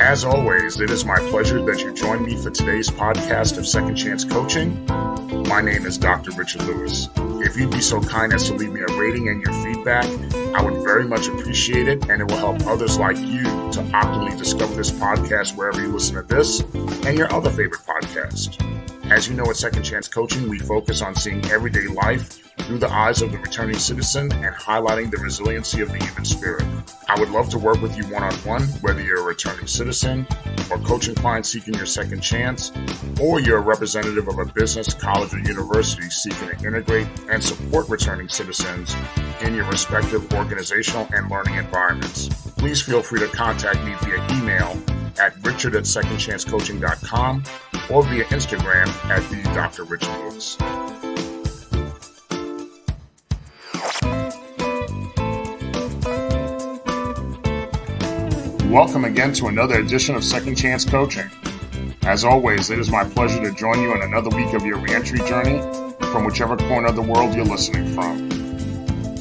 As always, it is my pleasure that you join me for today's podcast of Second Chance Coaching. My name is Dr. Richard Lewis. If you'd be so kind as to leave me a rating and your feedback, I would very much appreciate it, and it will help others like you to optimally discover this podcast wherever you listen to this and your other favorite podcast. As you know, at Second Chance Coaching, we focus on seeing everyday life through the eyes of the returning citizen and highlighting the resiliency of the human spirit. I would love to work with you one-on-one, whether you're a returning citizen or coaching client seeking your second chance, or you're a representative of a business, college, or university seeking to integrate and support returning citizens in your respective organizational and learning environments. Please feel free to contact me via email at richard@secondchancecoaching.com or via Instagram at the Dr. Richard Lewis. Welcome again to another edition of Second Chance Coaching. As always, it is my pleasure to join you in another week of your reentry journey from whichever corner of the world you're listening from.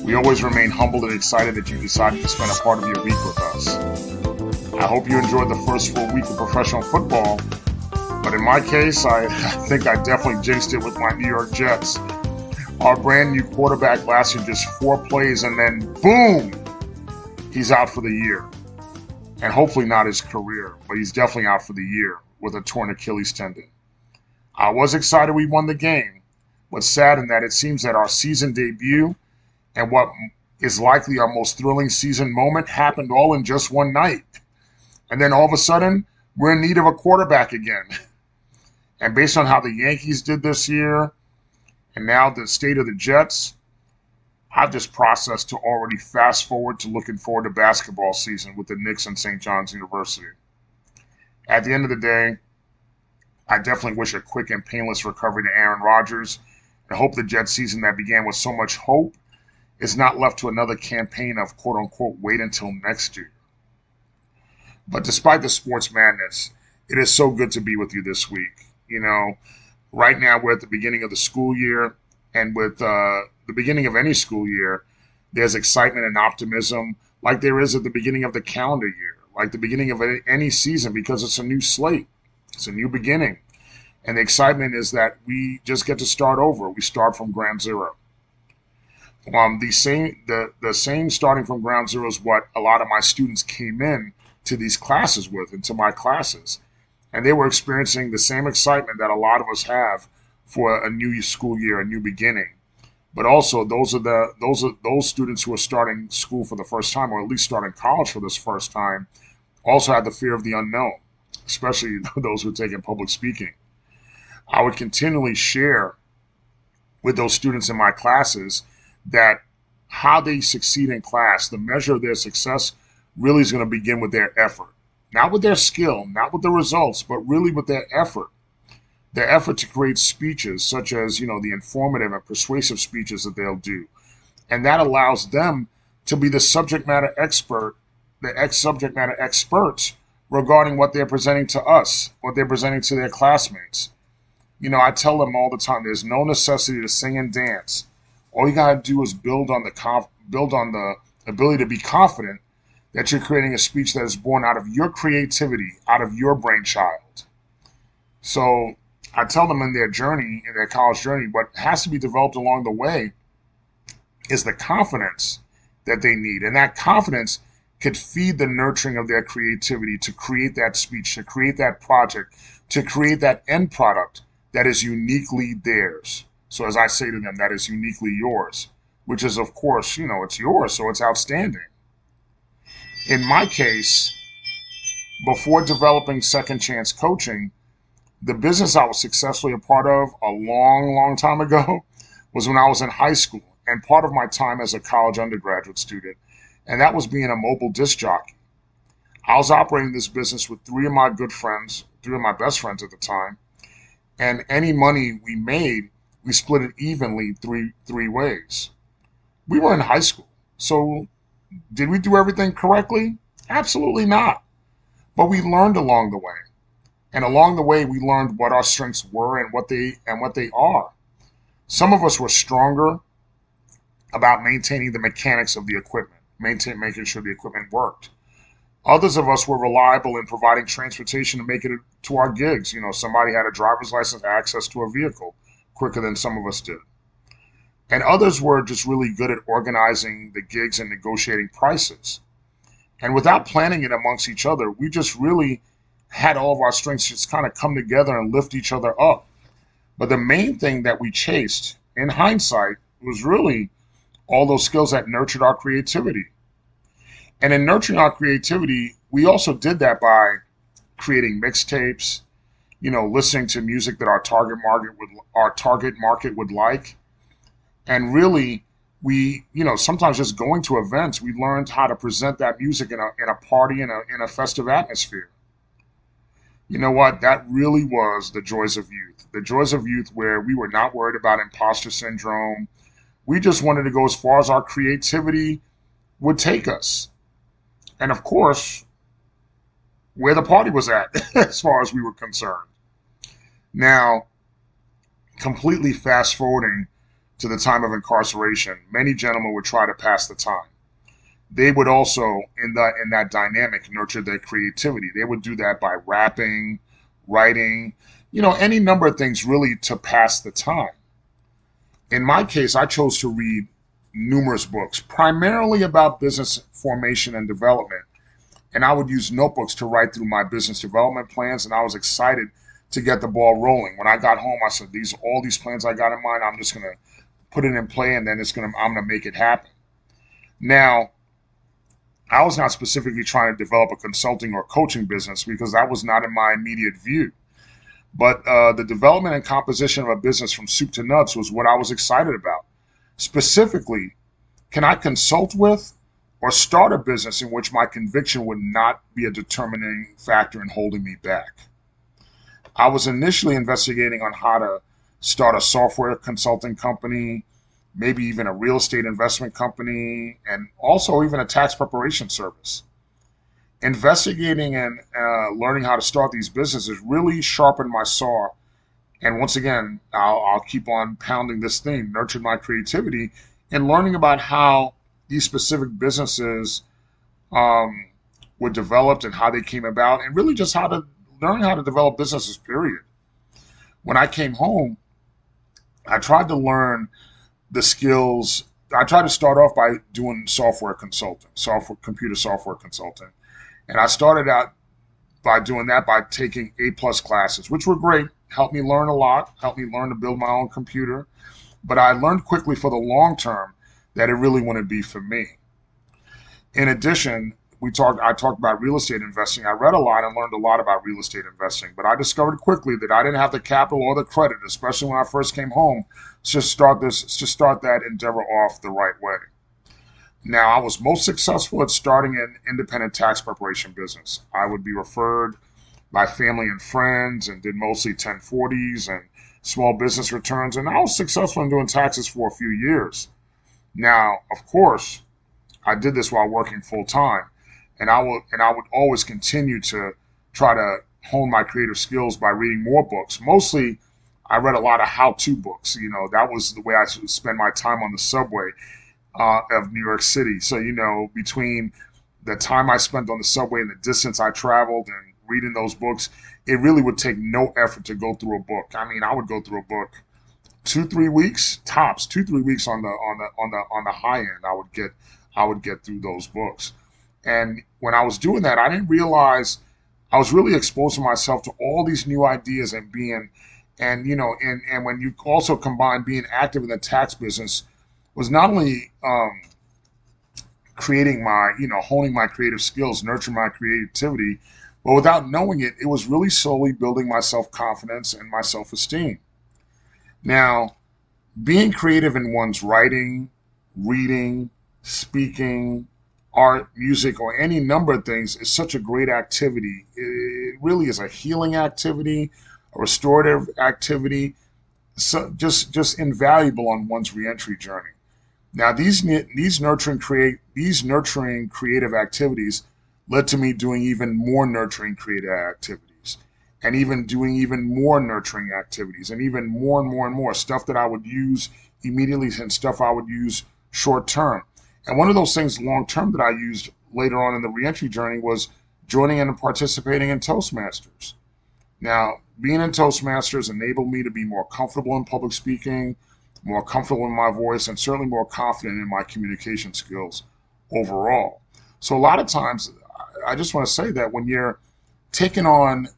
We always remain humbled and excited that you decided to spend a part of your week with us. I hope you enjoyed the first full week of professional football, but in my case, I think I definitely jinxed it with my New York Jets. Our brand new quarterback lasted just 4 plays and then boom, he's out for the year. And hopefully not his career, but he's definitely out for the year with a torn Achilles tendon. I was excited we won the game, but saddened that it seems that our season debut and what is likely our most thrilling season moment happened all in just one night. And then all of a sudden, we're in need of a quarterback again. And based on how the Yankees did this year, and now the state of the Jets, I've just processed to already fast forward to looking forward to basketball season with the Knicks and St. John's University. At the end of the day, I definitely wish a quick and painless recovery to Aaron Rodgers and hope the Jets season that began with so much hope is not left to another campaign of quote-unquote wait until next year. But despite the sports madness, it is so good to be with you this week. You know, right now we're at the beginning of the school year, and with the beginning of any school year, there's excitement and optimism like there is at the beginning of the calendar year, like the beginning of any season, because it's a new slate. It's a new beginning. And the excitement is that we just get to start over. We start from ground zero. The same starting from ground zero is what a lot of my students came in to these classes with, into my classes. And they were experiencing the same excitement that a lot of us have for a new school year, a new beginning. But also those students who are starting school for the first time, or at least starting college for this first time, also had the fear of the unknown, especially those who are taking public speaking. I would continually share with those students in my classes that how they succeed in class, the measure of their success really is going to begin with their effort. Not with their skill, not with the results, but really with their effort. Their effort to create speeches such as, the informative and persuasive speeches that they'll do. And that allows them to be the subject matter expert, the ex-subject matter experts regarding what they're presenting to us, what they're presenting to their classmates. I tell them all the time, there's no necessity to sing and dance. All you got to do is build on the ability to be confident that you're creating a speech that is born out of your creativity, out of your brainchild. So I tell them in their college journey, what has to be developed along the way is the confidence that they need. And that confidence could feed the nurturing of their creativity to create that speech, to create that project, to create that end product that is uniquely theirs. So as I say to them, that is uniquely yours, which is, of course, it's yours, so it's outstanding. In my case, before developing Second Chance Coaching, the business I was successfully a part of a long, long time ago was when I was in high school and part of my time as a college undergraduate student, and that was being a mobile disc jockey. I was operating this business with 3 of my good friends, 3 of my best friends at the time, and any money we made, we split it evenly three ways. We were in high school, so did we do everything correctly? Absolutely not. But we learned along the way. And along the way, we learned what our strengths were and what they are. Some of us were stronger about maintaining the mechanics of the equipment, making sure the equipment worked. Others of us were reliable in providing transportation to make it to our gigs. Somebody had a driver's license, access to a vehicle quicker than some of us did. And others were just really good at organizing the gigs and negotiating prices. And without planning it amongst each other, we just really had all of our strengths just kind of come together and lift each other up. But the main thing that we chased in hindsight was really all those skills that nurtured our creativity. And in nurturing our creativity, we also did that by creating mixtapes, listening to music that our target market would like. And really, we, sometimes just going to events, we learned how to present that music in a party, in a festive atmosphere. You know what? That really was the joys of youth. The joys of youth where we were not worried about imposter syndrome. We just wanted to go as far as our creativity would take us. And of course, where the party was at, as far as we were concerned. Now, completely fast forwarding to the time of incarceration, many gentlemen would try to pass the time. They would also, in that dynamic, nurture their creativity. They would do that by rapping, writing, any number of things really to pass the time. In my case, I chose to read numerous books, primarily about business formation and development. And I would use notebooks to write through my business development plans, and I was excited to get the ball rolling. When I got home, I said, all these plans I got in mind, I'm just going to put it in play, and then I'm going to make it happen. Now, I was not specifically trying to develop a consulting or coaching business because that was not in my immediate view. But the development and composition of a business from soup to nuts was what I was excited about. Specifically, can I consult with or start a business in which my conviction would not be a determining factor in holding me back? I was initially investigating on how to start a software consulting company, maybe even a real estate investment company, and also even a tax preparation service. Investigating and learning how to start these businesses really sharpened my saw. And once again, I'll keep on pounding this theme, nurtured my creativity and learning about how these specific businesses were developed and how they came about, and really just learning how to develop businesses, period. When I came home, I tried to learn the skills. I tried to start off by doing computer software consulting. And I started out by doing that by taking A+ classes, which were great, helped me learn a lot, helped me learn to build my own computer. But I learned quickly for the long term that it really wouldn't be for me. In addition, I talked about real estate investing. I read a lot and learned a lot about real estate investing, but I discovered quickly that I didn't have the capital or the credit, especially when I first came home, to start that endeavor off the right way. Now, I was most successful at starting an independent tax preparation business. I would be referred by family and friends and did mostly 1040s and small business returns, and I was successful in doing taxes for a few years. Now, of course, I did this while working full time, and I would always continue to try to hone my creative skills by reading more books. Mostly, I read a lot of how-to books. That was the way I should spend my time on the subway of New York City. So, between the time I spent on the subway and the distance I traveled and reading those books, it really would take no effort to go through a book. I mean, I would go through a book 2-3 weeks tops, 2-3 weeks on the high end. I would get through those books. And when I was doing that, I didn't realize I was really exposing myself to all these new ideas and when you also combine being active in the tax business was not only honing my creative skills, nurturing my creativity, but without knowing it, it was really slowly building my self-confidence and my self-esteem. Now, being creative in one's writing, reading, speaking, art, music, or any number of things is such a great activity. It really is a healing activity, a restorative activity, so just invaluable on one's reentry journey. Now, these nurturing creative activities led to me doing even more nurturing creative activities, and even doing even more nurturing activities, and even more and more and more stuff that I would use immediately and stuff I would use short term. And one of those things long term that I used later on in the reentry journey was joining and participating in Toastmasters. Now, being in Toastmasters enabled me to be more comfortable in public speaking, more comfortable in my voice, and certainly more confident in my communication skills overall. So a lot of times, I just want to say that when you're taking on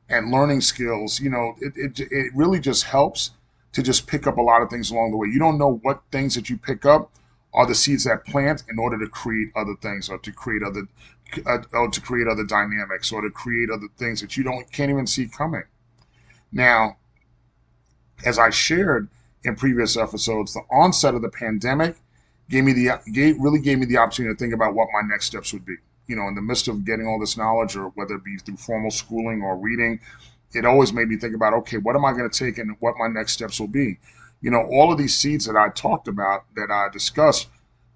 and learning skills, it really just helps to just pick up a lot of things along the way. You don't know what things that you pick up are the seeds that plant in order to create other things, or to create other dynamics, or to create other things that you can't even see coming. Now, as I shared in previous episodes, the onset of the pandemic really gave me the opportunity to think about what my next steps would be. In the midst of getting all this knowledge, or whether it be through formal schooling or reading, it always made me think about, okay, what am I going to take and what my next steps will be? All of these seeds that I talked about, that I discussed,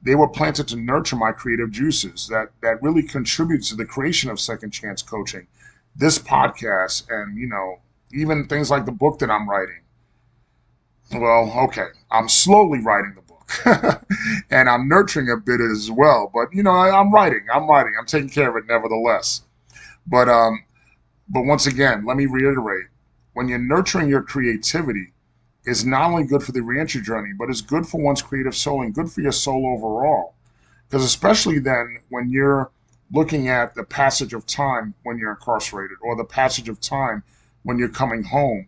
they were planted to nurture my creative juices that really contributes to the creation of Second Chance Coaching, this podcast, and, even things like the book that I'm writing. Well, okay, I'm slowly writing the book and I'm nurturing a bit as well, but I'm writing, I'm taking care of it nevertheless. But once again, let me reiterate, when you're nurturing your creativity, is not only good for the reentry journey, but it's good for one's creative soul and good for your soul overall. Because especially then, when you're looking at the passage of time when you're incarcerated, or the passage of time when you're coming home,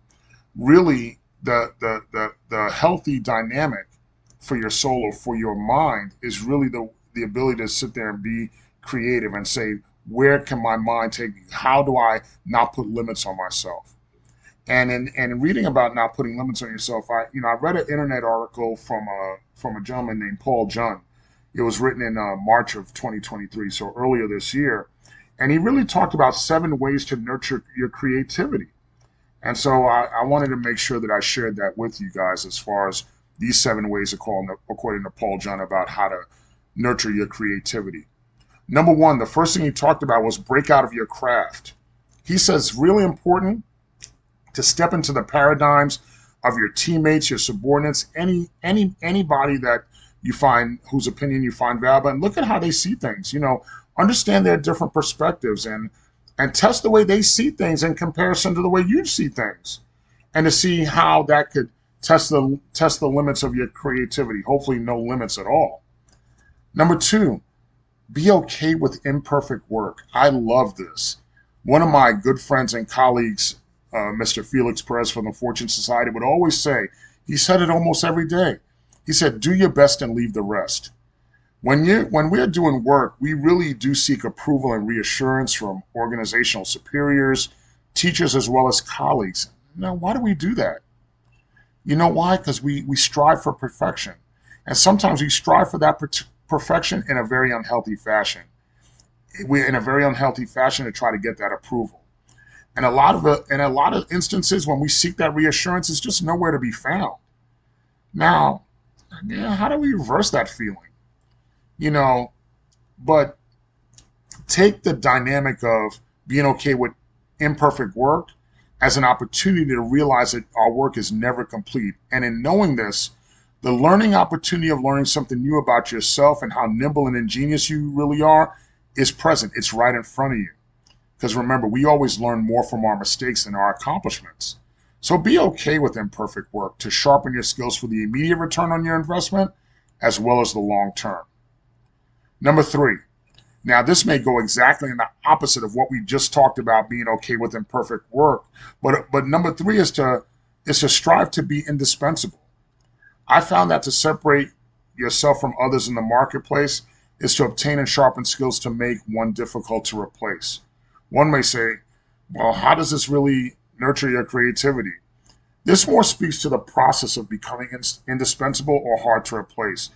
really the healthy dynamic for your soul or for your mind is really the ability to sit there and be creative and say, where can my mind take me? How do I not put limits on myself? And in reading about not putting limits on yourself, I read an internet article from a gentleman named Paul Jun. It was written in March of 2023, so earlier this year, and he really talked about 7 ways to nurture your creativity. And so I wanted to make sure that I shared that with you guys, as far as these 7 ways, according to Paul Jun, about how to nurture your creativity. Number 1, the first thing he talked about was break out of your craft. He says it's really important to step into the paradigms of your teammates, your subordinates, anybody that you find, whose opinion you find valuable, and look at how they see things. Understand their different perspectives, and test the way they see things in comparison to the way you see things, and to see how that could test the limits of your creativity. Hopefully no limits at all. Number 2, be okay with imperfect work. I love this. One of my good friends and colleagues, Mr. Felix Perez from the Fortune Society, would always say, he said it almost every day, he said, do your best and leave the rest. When we're doing work, we really do seek approval and reassurance from organizational superiors, teachers, as well as colleagues. Now, why do we do that? You know why? Because we strive for perfection. And sometimes we strive for that perfection in a very unhealthy fashion. We're in a very unhealthy fashion to try to get that approval. And in a lot of instances, when we seek that reassurance, it's just nowhere to be found. Now, how do we reverse that feeling? But take the dynamic of being okay with imperfect work as an opportunity to realize that our work is never complete. And in knowing this, the learning opportunity of learning something new about yourself and how nimble and ingenious you really are is present. It's right in front of you. Because remember, we always learn more from our mistakes than our accomplishments. So be okay with imperfect work to sharpen your skills for the immediate return on your investment, as well as the long term. Number 3. Now, this may go exactly in the opposite of what we just talked about, being okay with imperfect work. But number 3 is to strive to be indispensable. I found that to separate yourself from others in the marketplace is to obtain and sharpen skills to make one difficult to replace. One may say, well, how does this really nurture your creativity? This more speaks to the process of becoming indispensable or hard to replace.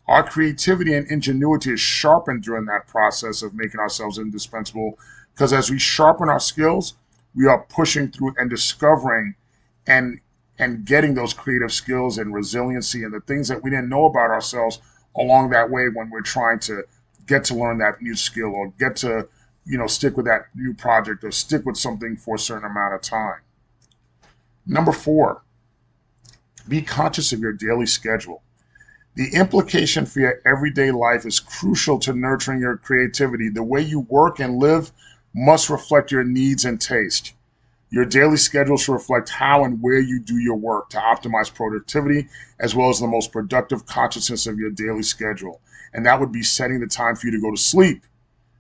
Our creativity and ingenuity is sharpened during that process of making ourselves indispensable, because as we sharpen our skills, we are pushing through and discovering and getting those creative skills and resiliency and the things that we didn't know about ourselves along that way when we're trying to get to learn that new skill, or get to stick with that new project, or stick with something for a certain amount of time. Number 4, be conscious of your daily schedule. The implication for your everyday life is crucial to nurturing your creativity. The way you work and live must reflect your needs and taste. Your daily schedule should reflect how and where you do your work to optimize productivity, as well as the most productive consciousness of your daily schedule. And that would be setting the time for you to go to sleep,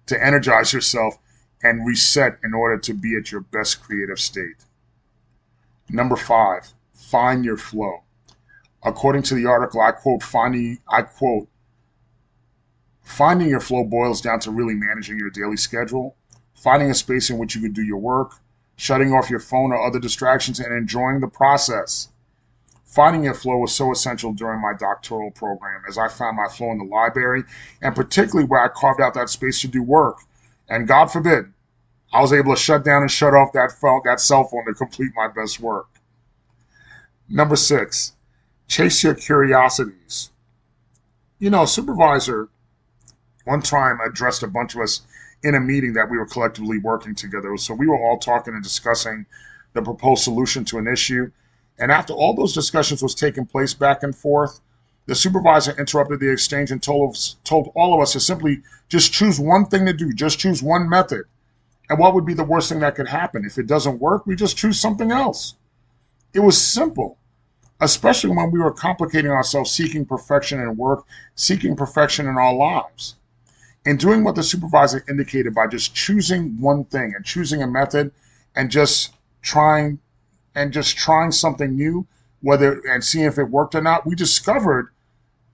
to energize yourself, and reset in order to be at your best creative state. Number 5, find your flow. According to the article, finding your flow boils down to really managing your daily schedule, finding a space in which you can do your work, shutting off your phone or other distractions, and enjoying the process. Finding your flow was so essential during my doctoral program, as I found my flow in the library, and particularly where I carved out that space to do work. And God forbid, I was able to shut down and shut off that cell phone to complete my best work. Number 6, chase your curiosities. A supervisor one time addressed a bunch of us in a meeting that we were collectively working together. So we were all talking and discussing the proposed solution to an issue. And after all those discussions was taking place back and forth, the supervisor interrupted the exchange and told all of us to simply just choose one thing to do, just choose one method. And what would be the worst thing that could happen? If it doesn't work, we just choose something else. It was simple, especially when we were complicating ourselves, seeking perfection in work, seeking perfection in our lives. In doing what the supervisor indicated by just choosing one thing and choosing a method and just trying something new, and seeing if it worked or not, we discovered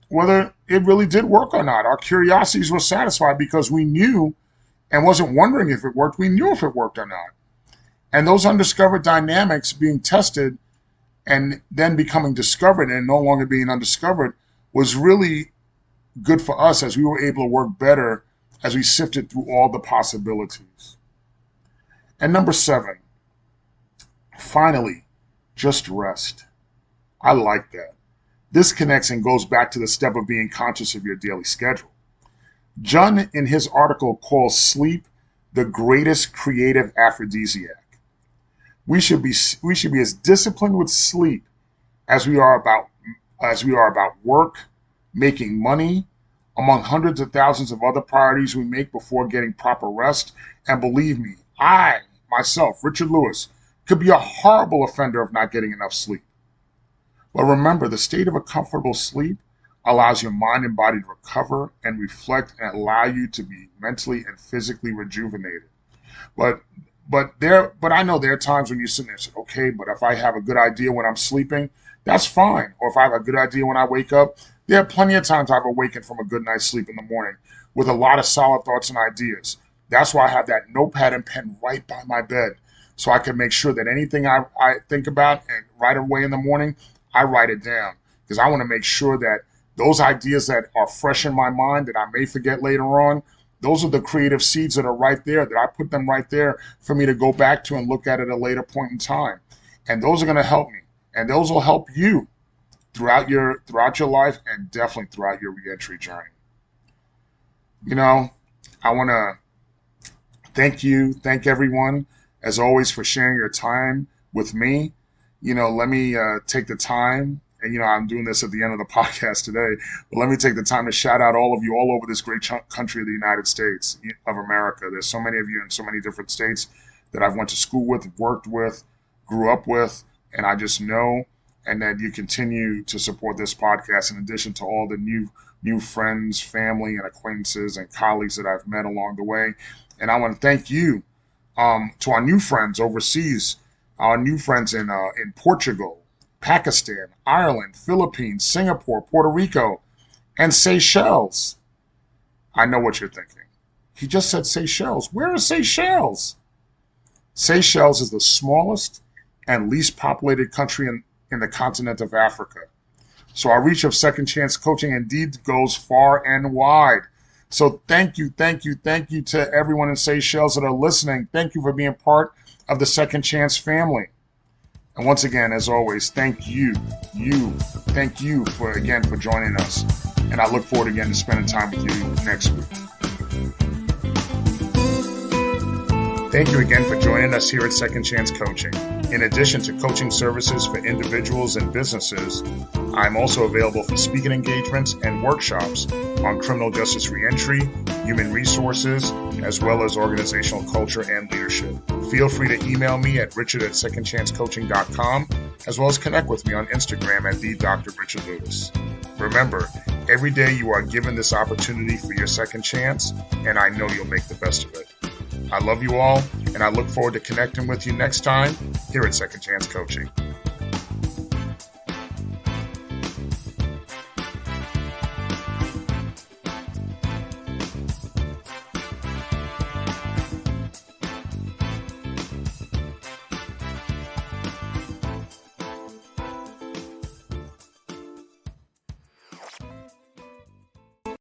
whether it really did work or not. Our curiosities were satisfied because we knew and wasn't wondering if it worked. We knew if it worked or not. And those undiscovered dynamics being tested and then becoming discovered and no longer being undiscovered was really good for us, as we were able to work better as we sifted through all the possibilities. And number 7, finally, just rest. I like that. This connects and goes back to the step of being conscious of your daily schedule. Jung, in his article, calls sleep the greatest creative aphrodisiac. We should be as disciplined with sleep as we are about work, making money, among hundreds of thousands of other priorities we make before getting proper rest. And believe me, I, myself, Richard Lewis, could be a horrible offender of not getting enough sleep. But remember, the state of a comfortable sleep allows your mind and body to recover and reflect and allow you to be mentally and physically rejuvenated. But I know there are times when you sit there and say, okay, but if I have a good idea when I'm sleeping, that's fine. Or if I have a good idea when I wake up, there are plenty of times I've awakened from a good night's sleep in the morning with a lot of solid thoughts and ideas. That's why I have that notepad and pen right by my bed, so I can make sure that anything I think about and right away in the morning, I write it down, because I want to make sure that those ideas that are fresh in my mind that I may forget later on, those are the creative seeds that are right there, that I put them right there for me to go back to and look at a later point in time. And those are going to help me. And those will help you throughout your life, and definitely throughout your reentry journey. I want to thank everyone, as always, for sharing your time with me. Let me take the time, and I'm doing this at the end of the podcast today, but let me take the time to shout out all of you all over this great country of the United States of America. There's so many of you in so many different states that I've went to school with, worked with, grew up with, and I just know, and that you continue to support this podcast in addition to all the new friends, family, and acquaintances and colleagues that I've met along the way. And I want to thank you to our new friends overseas, our new friends in Portugal, Pakistan, Ireland, Philippines, Singapore, Puerto Rico, and Seychelles. I know what you're thinking. He just said Seychelles. Where is Seychelles? Seychelles is the smallest and least populated country in the continent of Africa. So our reach of Second Chance Coaching indeed goes far and wide. So thank you to everyone in Seychelles that are listening. Thank you for being part of the Second Chance family. And once again, as always, thank you for joining us. And I look forward again to spending time with you next week. Thank you again for joining us here at Second Chance Coaching. In addition to coaching services for individuals and businesses, I'm also available for speaking engagements and workshops on criminal justice reentry, human resources, as well as organizational culture and leadership. Feel free to email me at richard@secondchancecoaching.com, as well as connect with me on Instagram at @DrRichardLewis. Remember, every day you are given this opportunity for your second chance, and I know you'll make the best of it. I love you all, and I look forward to connecting with you next time here at Second Chance Coaching.